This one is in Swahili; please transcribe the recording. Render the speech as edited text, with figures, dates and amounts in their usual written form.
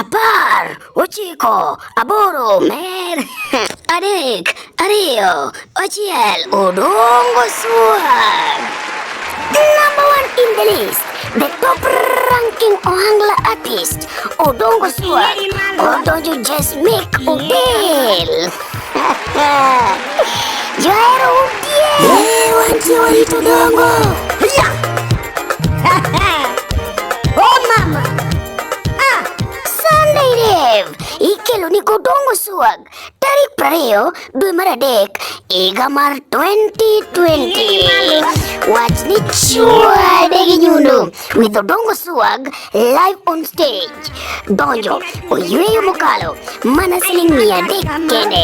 Apar, Ochiko, Aboro, Mer, Adik, Ahero, Ochiel, Odongo, swagg. Number one in the list, the top ranking Ohangla artist, Odongo swagg. Or don't you just make Odell? Ahero, yeah, what's your Odongo? Oh, mama. Sunday Dev, ikelo ni Odongo swagg. Tarik 20 dwe mar adek higa mar 2020. Wach ni chwade gi nyundo with Odongo swagg live on stage. Donjo oyweyo mokalo mana siling 300 kende.